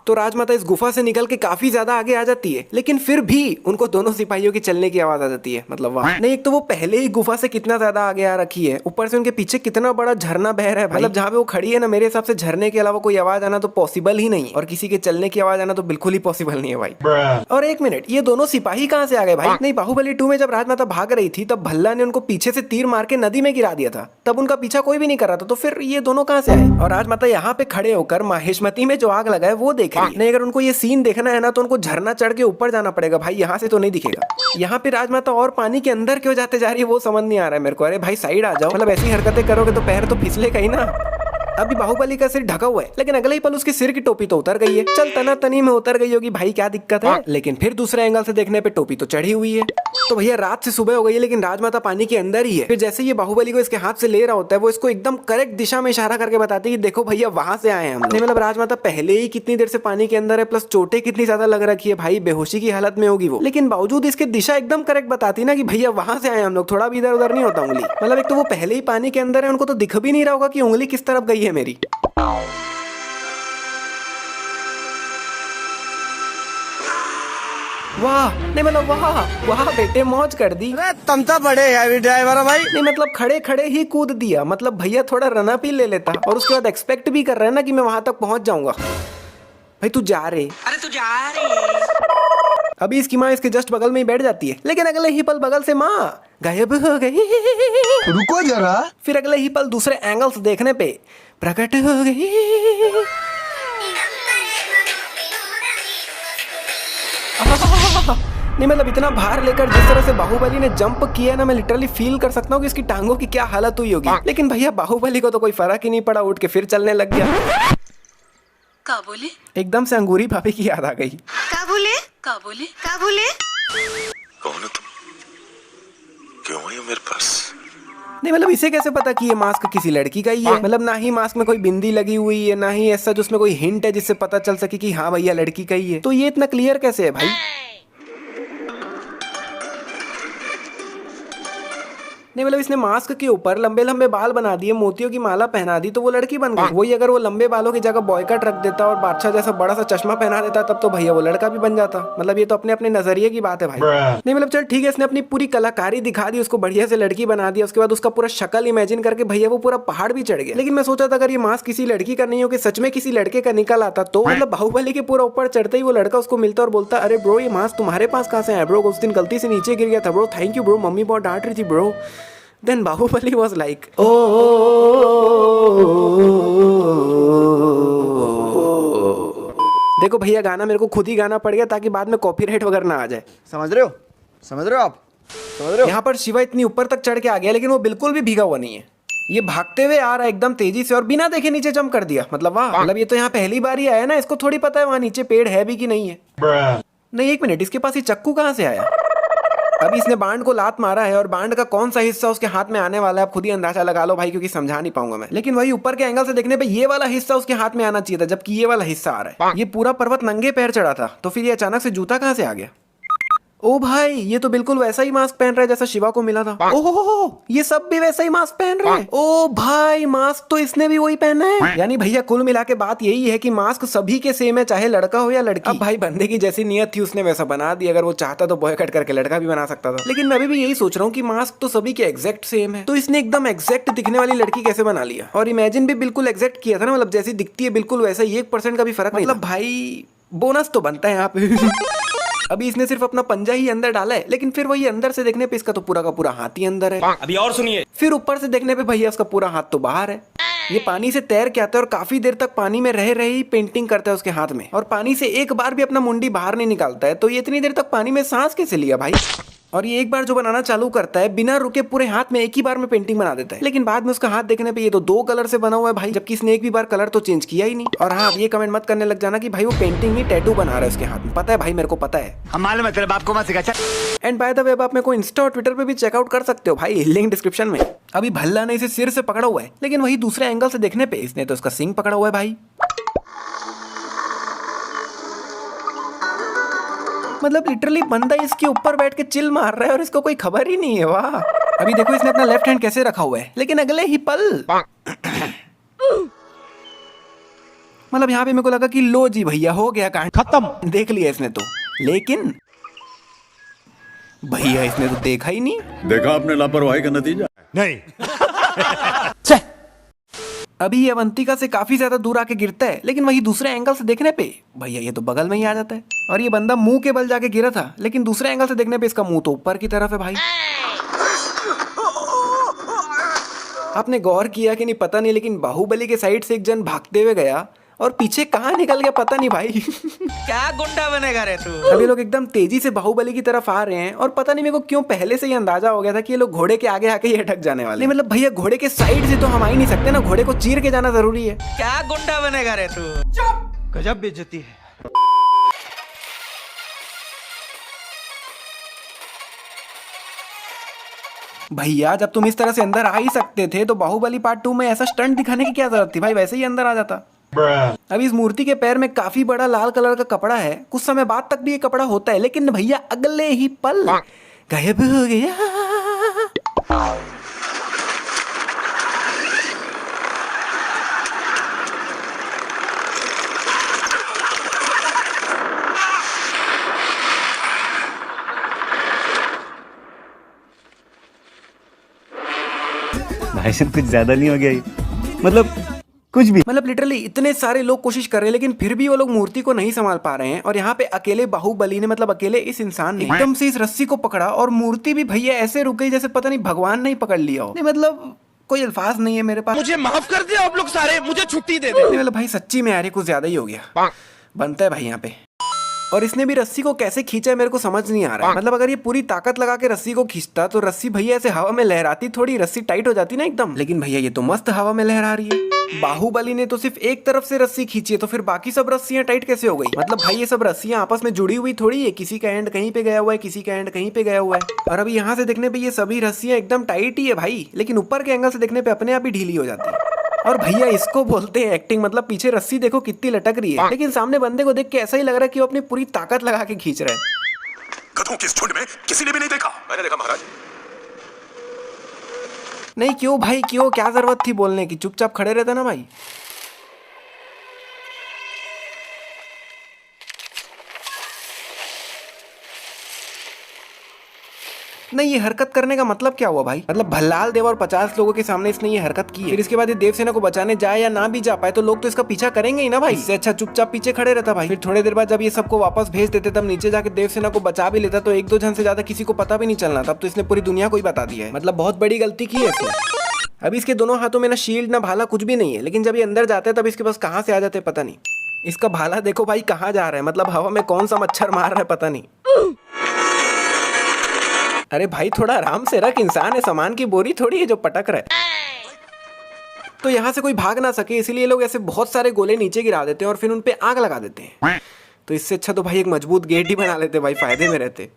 तो राजमाता इस गुफा से निकल के काफी ज्यादा आगे आ जाती है, लेकिन फिर भी उनको दोनों सिपाहियों की चलने की आवाज आ जाती है। मतलब वाह, नहीं एक तो वो पहले ही गुफा से कितना ज्यादा आगे आ रखी है, ऊपर से उनके पीछे कितना बड़ा झरना बह रहा है। मतलब जहाँ पे वो खड़ी है ना, मेरे हिसाब से झरने के अलावा कोई आवाज आना तो पॉसिबल ही नहीं, और किसी के चलने की आवाज आना तो बिल्कुल ही पॉसिबल नहीं है भाई। और एक मिनट, ये दोनों सिपाही कहाँ से आ गए भाई? नहीं, बाहुबली 2 में जब राजमाता भाग रही थी तब भल्ला ने उनको पीछे से तीर मार के नदी में गिरा दिया था, तब उनका पीछा कोई भी नहीं कर रहा था, तो फिर ये दोनों कहाँ से आए? और राजमाता यहाँ पे खड़े होकर माहेशमती में जो आग लगा है वो देख रही है। नहीं, अगर उनको ये सीन देखना है ना तो उनको झरना चढ़ के ऊपर जाना पड़ेगा भाई, यहाँ से तो नहीं दिखेगा। यहाँ पे राजमाता और पानी के अंदर क्यों जाते जा रही है वो समझ नहीं आ रहा है मेरे को। अरे भाई साइड आ जाओ, मतलब ऐसी हरकतें करोगे तो पैर तो फिसलेगा ही ना। अभी बाहुबली का सिर ढका हुआ है, लेकिन अगले ही पल उसके सिर की टोपी तो उतर गई है। चल तना तनी में उतर गई होगी भाई, क्या दिक्कत है? लेकिन फिर दूसरे एंगल से देखने पे टोपी तो चढ़ी हुई है। तो भैया रात से सुबह हो गई है, लेकिन राजमाता पानी के अंदर ही है। फिर जैसे ये बाहुबली को इसके हाथ से ले रहा होता है, वो इसको एकदम करेक्ट दिशा में इशारा करके बताती है कि देखो भैया वहां से आए हम। नहीं मतलब राजमाता पहले ही कितनी देर से पानी के अंदर है, प्लस चोटें कितनी ज्यादा लग रखी है भाई, बेहोशी की हालत में होगी वो, लेकिन बावजूद इसके दिशा एकदम करेक्ट बताती ना कि भैया वहां से आए हम लोग, थोड़ा भी इधर उधर नहीं होता उंगली। मतलब एक तो वो पहले ही पानी के अंदर है, उनको तो दिख भी नहीं रहा होगा कि उंगली किस तरफ गई है मेरी। वाह, नहीं मतलब वाह वाह बेटे, मौज कर दी। तुम तो बड़े हैवी ड्राइवर हो भाई। नहीं मतलब खड़े खड़े ही कूद दिया, मतलब भैया थोड़ा रन अप ही ले लेता, और उसके बाद एक्सपेक्ट भी कर रहे हैं ना कि मैं वहां तक पहुंच जाऊंगा। भाई तू जा रहे, अरे तू जा रही। अभी इसकी माँ इसके जस्ट बगल में ही बैठ जाती है, लेकिन अगले ही पल बगल से माँ गायब हो गई। रुको जरा। फिर अगले ही पल दूसरे एंगल से देखने पे प्रकट हो गई। नहीं मतलब इतना भार लेकर जिस तरह से बाहुबली ने जंप किया ना, मैं लिटरली फील कर सकता हूँ कि इसकी टांगों की क्या हालत हुई होगी। लेकिन भैया बाहुबली को तो कोई फर्क ही नहीं पड़ा, उठ के फिर चलने लग गया। का बोले? एकदम से अंगूरी भाभी की याद आ गई। का बोले? का बोले? का बोले? कौन हो तुम? क्यों आई हो मेरे पास? नहीं मतलब इसे कैसे पता कि ये मास्क किसी लड़की का ही है? मतलब ना ही मास्क में कोई बिंदी लगी हुई है, ना ही ऐसा जिसमें कोई हिंट है जिससे पता चल सके कि हाँ भैया लड़की का ही है, तो ये इतना क्लियर कैसे है भाई? नहीं मतलब इसने मास्क के ऊपर लंबे लंबे बाल बना दिए, मोतियों की माला पहना दी, तो वो लड़की बन गई। वही अगर वो लंबे बालों की जगह बॉयकट रख देता और बादशाह जैसा बड़ा सा चश्मा पहना देता, तब तो भैया वो लड़का भी बन जाता। मतलब ये तो अपने अपने नजरिए की बात है भाई। नहीं मतलब चल ठीक है, इसने अपनी पूरी कलाकारी दिखा दी, उसको बढ़िया से लड़की बना दिया, उसके बाद उसका पूरा शक्ल इमेजिन करके भैया वो पूरा पहाड़ भी चढ़ गया। लेकिन मैं सोचा था अगर ये मास्क किसी लड़की का नहीं हो कि सच में किसी लड़के का निकल आता, तो मतलब बाहुबली के पूरा ऊपर चढ़ते ही वो लड़का उसको मिलता और बोलता अरे ब्रो ये मास्क तुम्हारे पास कहाँ से आया ब्रो? उस दिन गलती से नीचे गिर गया था bro, thank you bro, mummy बहुत डांट रही थी bro. Then Bahubali was like, देखो भैया गाना मेरे को खुद ही गाना पड़ गया ताकि बाद में कॉपीराइट वगैरह ना आ जाए। समझ रहे हो? समझ रहे हो आप? समझ रहे हो? यहाँ पर शिवा इतनी ऊपर तक चढ़ के आ गया, लेकिन वो बिल्कुल भी भीगा हुआ नहीं है। ये भागते हुए आ रहा है एकदम तेजी से और बिना देखे नीचे जंप कर दिया। मतलब वाह, मतलब ये तो यहाँ पहली बार ही आया ना, इसको थोड़ी पता है वहाँ नीचे पेड़ है भी कि नहीं है। नहीं एक मिनट, इसके पास ये चक्कू कहाँ से आया? अभी इसने बांड को लात मारा है और बांड का कौन सा हिस्सा उसके हाथ में आने वाला है आप खुद ही अंदाजा लगा लो भाई, क्योंकि समझा नहीं पाऊंगा मैं। लेकिन वही ऊपर के एंगल से देखने पे ये वाला हिस्सा उसके हाथ में आना चाहिए था, जबकि ये वाला हिस्सा आ रहा है। ये पूरा पर्वत नंगे पैर चढ़ा था, तो फिर ये अचानक से जूता कहाँ से आ गया? ओ भाई ये तो बिल्कुल वैसा ही मास्क पहन रहा है जैसा शिवा को मिला था। ओहो ये सब भी वैसा ही मास्क पहन रहे हैं। ओ भाई मास्क तो इसने भी वही पहना है। यानी भैया कुल मिला के बात यही है कि मास्क सभी के सेम है, चाहे लड़का हो या लड़की। अब भाई बंदे की जैसी नियत थी उसने वैसा बना दी, अगर वो चाहता तो बॉय कट करके लड़का भी बना सकता था। लेकिन मैं अभी भी यही सोच रहा हूँ कि मास्क तो सभी के एग्जैक्ट सेम है, तो इसने एकदम एग्जैक्ट दिखने वाली लड़की कैसे बना लिया? और इमेजिन भी बिल्कुल एग्जैक्ट किया था ना, मतलब जैसी दिखती है बिल्कुल वैसा ही, 1% का भी फर्क नहीं। मतलब भाई बोनस तो बनता है यहाँ पे। अभी इसने सिर्फ अपना पंजा ही अंदर डाला है, लेकिन फिर वही अंदर से देखने पे इसका तो पूरा का पूरा हाथ ही अंदर है। अभी और सुनिए। फिर ऊपर से देखने पे भैया उसका पूरा हाथ तो बाहर है। ये पानी से तैर के आता है और काफी देर तक पानी में रह रहे ही पेंटिंग करता है उसके हाथ में, और पानी से एक बार भी अपना मुंडी बाहर नहीं निकालता है। तो ये इतनी देर तक पानी में सांस कैसे लिया भाई? और ये एक बार जो बनाना चालू करता है बिना रुके पूरे हाथ में एक ही बार में पेंटिंग बना देता है। लेकिन बाद में उसका हाथ देखने पे ये तो 2 कलर से बना हुआ है भाई, जबकि इसने एक भी बार कलर तो चेंज किया ही नहीं। और हाँ ये कमेंट मत करने लग जाना कि भाई वो पेंटिंग नहीं टैटू बना रहा है उसके हाथ में। पता है भाई मेरे को पता है, हम मालूम है तेरे बाप को मत सिखा। एंड बाय द वे आप मेरे को इंस्टा और ट्विटर पे भी चेकआउट कर सकते हो भाई, लिंक डिस्क्रिप्शन में। अभी भल्ला ने इसे सिर से पकड़ा हुआ है, लेकिन वही दूसरे एंगल से देखने पे इसने तो उसका सिंग पकड़ा हुआ है भाई। मतलब लिटरली बंदा इसके ऊपर बैठ के चिल मार रहा है और इसको कोई खबर ही नहीं है। वाह अभी देखो इसने अपना लेफ्ट हैंड कैसे रखा हुआ है, लेकिन अगले ही पल मतलब यहाँ पे मेरे को लगा कि लो जी भैया हो गया कांड खत्म, देख लिया इसने तो, लेकिन भैया इसने तो देखा ही नहीं। देखा आपने लापरवाही का नतीजा। नहीं। अभी ये अवंतिका से काफी ज्यादा दूर आके गिरता है, लेकिन वही दूसरे एंगल से देखने पे भैया ये तो बगल में ही आ जाता है। और ये बंदा मुंह के बल जाके गिरा था, लेकिन दूसरे एंगल से देखने पे इसका मुंह तो ऊपर की तरफ है भाई। आपने गौर किया कि नहीं पता नहीं, लेकिन बाहुबली के साइड से एक जन भागते हुए गया और पीछे कहाँ निकल गया पता नहीं भाई। क्या गुंडा बनेगा रे तू। अभी लोग एकदम तेजी से बाहुबली की तरफ आ रहे हैं और पता नहीं मेरे को क्यों पहले से ही अंदाजा हो गया था कि ये लोग घोड़े के आगे आके ये अटक जाने वाले। नहीं मतलब भैया घोड़े के साइड से तो हम आ ही नहीं सकते ना, घोड़े को चीर के जाना जरूरी है। क्या गुंडा बनेगा रे तू। चुप, गजब बेइज्जती है। भैया जब तुम इस तरह से अंदर आ ही सकते थे तो बाहुबली पार्ट 2 में ऐसा स्टंट दिखाने की क्या जरूरत थी भाई, वैसे ही अंदर आ जाता। अब इस मूर्ति के पैर में काफी बड़ा लाल कलर का कपड़ा है, कुछ समय बाद तक भी ये कपड़ा होता है, लेकिन भैया अगले ही पल गायब हो गया। भाई साहब कुछ ज्यादा नहीं हो गया ये? मतलब कुछ भी। मतलब लिटरली इतने सारे लोग कोशिश कर रहे हैं, लेकिन फिर भी वो लोग मूर्ति को नहीं संभाल पा रहे हैं। और यहाँ पे अकेले बाहुबली ने, मतलब अकेले इस इंसान ने एकदम से इस रस्सी को पकड़ा और मूर्ति भी भैया ऐसे रुक गई जैसे पता नहीं भगवान ने ही पकड़ लिया हो। नहीं मतलब कोई अल्फाज नहीं है मेरे पास। मुझे माफ कर दे आप लोग सारे, मुझे छुट्टी दे दे। नहीं मतलब भाई सच्ची में यार ये कुछ ज्यादा ही हो गया, बनता है भाई यहाँ पे। और इसने भी रस्सी को कैसे खींचा है मेरे को समझ नहीं आ रहा है। मतलब अगर ये पूरी ताकत लगा के रस्सी को खींचता तो रस्सी भैया ऐसे हवा में लहराती, थोड़ी रस्सी टाइट हो जाती ना एकदम, लेकिन भैया ये तो मस्त हवा में लहरा रही है। बाहुबली ने तो सिर्फ एक तरफ से रस्सी खींची है, तो फिर बाकी सब रस्सियां टाइट कैसे हो गई। मतलब भाई ये सब रस्सियां आपस में जुड़ी हुई थोड़ी है, किसी का एंड कहीं पे गया हुआ है, किसी का एंड कहीं पे गया हुआ है। और अभी यहाँ से देखने पे ये सभी रस्सियां एकदम टाइट ही है भाई, लेकिन ऊपर के एंगल से देखने पे अपने आप ही ढीली हो जाती है। और भैया इसको बोलते हैं एक्टिंग। मतलब पीछे रस्सी देखो कितनी लटक रही है, लेकिन सामने बंदे को देख के ऐसा ही लग रहा है कि वो अपनी पूरी ताकत लगा के खींच रहा है। गधों के झुंड में किसी ने भी नहीं देखा। मैंने देखा महाराज। नहीं क्यों भाई क्यों, क्या जरूरत थी बोलने की, चुपचाप खड़े रहता ना भाई। नहीं ये हरकत करने का मतलब क्या हुआ भाई। मतलब भल्लाल देव और 50 लोगों के सामने इसने ये हरकत की है, फिर इसके बाद ये देवसेना को बचाने जाए या ना भी जा पाए तो लोग तो इसका पीछा करेंगे ही ना भाई। इससे अच्छा चुपचाप पीछे खड़े रहता भाई। फिर थोड़ी देर बाद जब ये सबको वापस भेज देते तब नीचे जाके देवसेना को बचा भी लेता तो 1-2 जन से ज्यादा किसी को पता भी नहीं चलना। तब तो इसने पूरी दुनिया को ही बता दिया है। मतलब बहुत बड़ी गलती की है इसने। अभी इसके दोनों हाथों में ना शील्ड ना भाला कुछ भी नहीं है, लेकिन जब ये अंदर जाते हैं तब इसके पास कहाँ से आ जाते पता नहीं। इसका भाला देखो भाई कहाँ जा रहा है, मतलब हवा में कौन सा मच्छर मार रहा है पता नहीं। अरे भाई थोड़ा आराम से रख, इंसान है, सामान की बोरी थोड़ी है जो पटक रहा है। तो यहाँ से कोई भाग ना सके इसीलिए लोग ऐसे बहुत सारे गोले नीचे गिरा देते हैं और फिर उन पे आग लगा देते हैं। तो इससे अच्छा तो भाई एक मजबूत गेट ही बना लेते भाई, फायदे में रहते।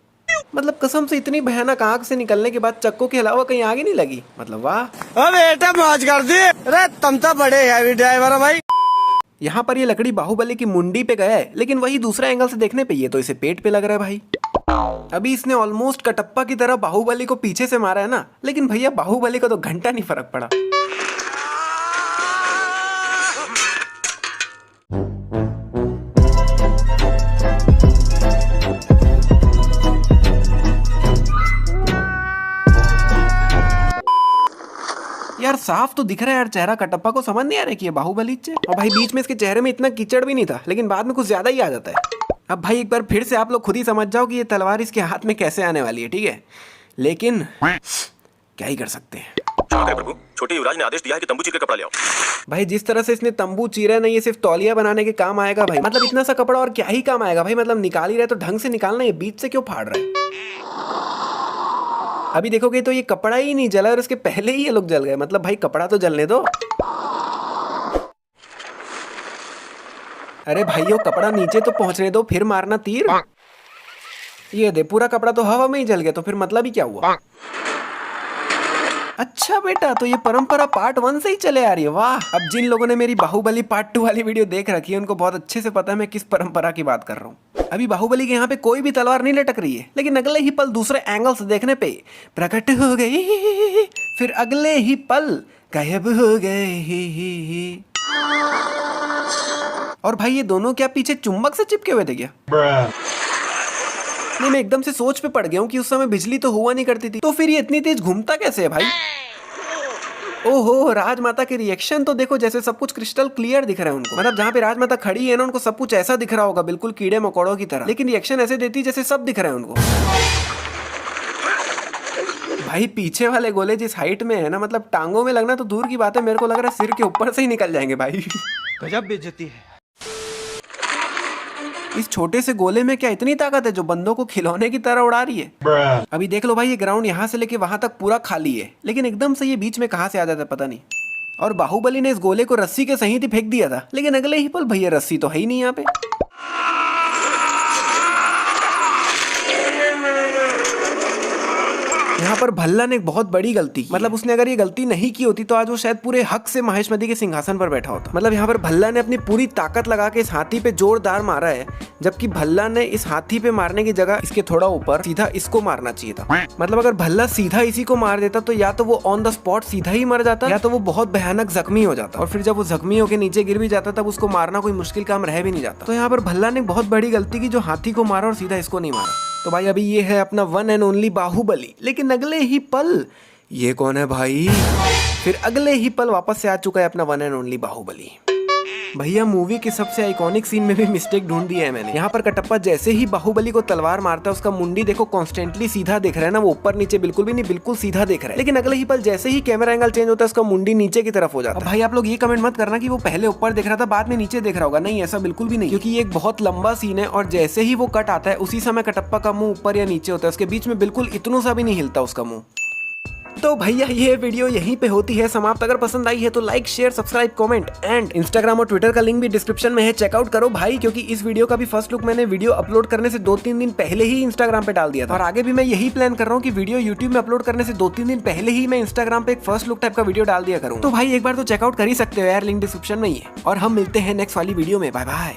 मतलब कसम से इतनी भयानक आग से निकलने के बाद चक्कों के अलावा कहीं आग ही नहीं लगी। मतलब वाह। अब बेटा मौज कर दी। अरे तुम तो बड़े हैवी ड्राइवर हो भाई। यहाँ पर ये लकड़ी बाहुबली की मुंडी पे गया है, लेकिन वही दूसरा एंगल से देखने पे ये तो इसे पेट पे लग रहा है भाई। अभी इसने ऑलमोस्ट कटप्पा की तरह बाहुबली को पीछे से मारा है ना, लेकिन भैया बाहुबली को तो घंटा नहीं फर्क पड़ा। यार साफ तो दिख रहा है यार चेहरा, कटप्पा को समझ नहीं आ रहा कि ये बाहुबली है। और भाई बीच में इसके चेहरे में इतना कीचड़ भी नहीं था, लेकिन बाद में कुछ ज्यादा ही आ जाता है। अब भाई एक बार फिर से आप लोग खुद ही समझ जाओ कि ये तलवार इसके हाथ में कैसे आने वाली है, ठीक है। लेकिन क्या ही कर सकते हैं। प्रभु, छोटे युवराज ने आदेश दिया है कि तंबू चीर के कपड़ा ले आओ। भाई जिस तरह से इसने तंबू चीरा है ना, ये सिर्फ तौलिया बनाने के काम आएगा भाई। मतलब इतना सा कपड़ा और क्या ही काम आएगा भाई। मतलब निकाल ही रहा है तो ढंग से निकालना, ये बीच से क्यों फाड़ रहा है। अभी देखोगे तो ये कपड़ा ही नहीं जला और इसके पहले ही ये लोग जल गए। मतलब भाई कपड़ा तो जलने दो। अरे भाइयों कपड़ा नीचे तो पहुंचने दो फिर मारना तीर। ये दे पूरा कपड़ा तो हवा में ही जल गया, तो फिर मतलब ही क्या हुआ। अच्छा बेटा तो ये परंपरा पार्ट 1 से ही चले आ रही है, वाह। अब जिन लोगों ने मेरी बाहुबली पार्ट 2 वाली वीडियो देख रखी है उनको बहुत अच्छे से पता है मैं किस परंपरा की बात कर रहा हूँ। अभी बाहुबली के यहाँ पे कोई भी तलवार नहीं लटक रही है, लेकिन अगले ही पल दूसरे एंगल से देखने पे प्रकट हो गई, फिर अगले ही पल गायब हो गए। और भाई ये दोनों क्या पीछे चुंबक से चिपके हुए थे क्या? नहीं, मैं एकदम से सोच पे पड़ गया हूँ कि उस समय बिजली तो हुआ नहीं करती थी, तो फिर ये इतनी तेज घूमता कैसे है भाई? ओहो, राजमाता के रिएक्शन तो देखो, जैसे सब कुछ क्रिस्टल क्लियर दिख रहा है उनको। मतलब जहाँ पे राजमाता खड़ी है ना, उनको सब कुछ ऐसा दिख रहा होगा, बिल्कुल कीड़े मकोड़ों की तरह, लेकिन रिएक्शन ऐसे देती जैसे सब दिख रहा है उनको। भाई पीछे वाले गोले जिस हाइट में है ना, मतलब टांगों में लगना तो दूर की बात है, मेरे को लग रहा है सिर के ऊपर से ही निकल जाएंगे भाई। गजब बेइज्जती है। इस छोटे से गोले में क्या इतनी ताकत है जो बंदों को खिलौने की तरह उड़ा रही है? अभी देख लो भाई, ये ग्राउंड यहाँ से लेके वहां तक पूरा खाली है, लेकिन एकदम से ये बीच में कहाँ से आ जाता है पता नहीं। और बाहुबली ने इस गोले को रस्सी के सहित ही फेंक दिया था, लेकिन अगले ही पल भैया रस्सी तो है ही नहीं यहाँ पे। यहाँ पर भल्ला ने एक बहुत बड़ी गलती की। मतलब उसने अगर ये गलती नहीं की होती तो आज वो शायद पूरे हक से महेशमती के सिंहासन पर बैठा होता। मतलब यहाँ पर भल्ला ने अपनी पूरी ताकत लगा के इस हाथी पे जोरदार मारा है, जबकि भल्ला ने इस हाथी पे मारने की जगह इसके थोड़ा ऊपर सीधा इसको मारना चाहिए था। मतलब अगर भल्ला सीधा इसी को मार देता तो या तो वो ऑन द स्पॉट सीधा ही मर जाता, या तो वो बहुत भयानक जख्मी हो जाता, और फिर जब वो जख्मी होकर नीचे गिर भी जाता तब उसको मारना कोई मुश्किल काम रह भी नहीं जाता। तो यहाँ पर भल्ला ने बहुत बड़ी गलती की जो हाथी को मारा और सीधा इसको नहीं मारा। तो भाई अभी ये है अपना वन एंड ओनली बाहुबली, लेकिन अगले ही पल ये कौन है भाई? फिर अगले ही पल वापस से आ चुका है अपना वन एंड ओनली बाहुबली। भैया मूवी के सबसे आइकॉनिक सीन में भी मिस्टेक ढूंढ दी है मैंने। यहाँ पर कटप्पा जैसे ही बाहुबली को तलवार मारता है, उसका मुंडी देखो कॉन्स्टेंटली सीधा दिख रहा है ना, वो ऊपर नीचे बिल्कुल भी नहीं, बिल्कुल सीधा दिख रहा है। लेकिन अगले ही पल जैसे ही कैमरा एंगल चेंज होता है, उसका मुंडी नीचे की तरफ हो जाता है। भाई आप लोग ये कमेंट मत करना कि वो पहले ऊपर दिख रहा था बाद में नीचे दिख रहा होगा, नहीं ऐसा बिल्कुल भी नहीं, क्योंकि ये एक बहुत लंबा सीन है और जैसे ही वो कट आता है उसी समय कटप्पा का मुंह ऊपर या नीचे होता है, उसके बीच में बिल्कुल इतना सा भी नहीं हिलता उसका मुंह। तो भैया ये वीडियो यहीं पे होती है समाप्त। अगर पसंद आई है तो like share subscribe comment, and Instagram और ट्विटर का लिंक भी डिस्क्रिप्शन में है, चेकआउट करो भाई, क्योंकि इस वीडियो का भी फर्स्ट लुक मैंने वीडियो अपलोड करने से 2-3 दिन पहले ही इंस्टाग्राम पे डाल दिया था, और आगे भी मैं यही प्लान कर रहा हूँ कि वीडियो यूट्यूब में अपलोड करने से 2-3 दिन पहले ही मैं इंस्टाग्राम पे एक फर्स्ट लुक टाइप का वीडियो डाल दिया करूँ। तो भाई एक बार तो चेकआउट कर ही सकते हो यार, लिंक डिस्क्रिप्शन में ही है। और हम मिलते हैं नेक्स्ट वाली वीडियो में, बाय बाय।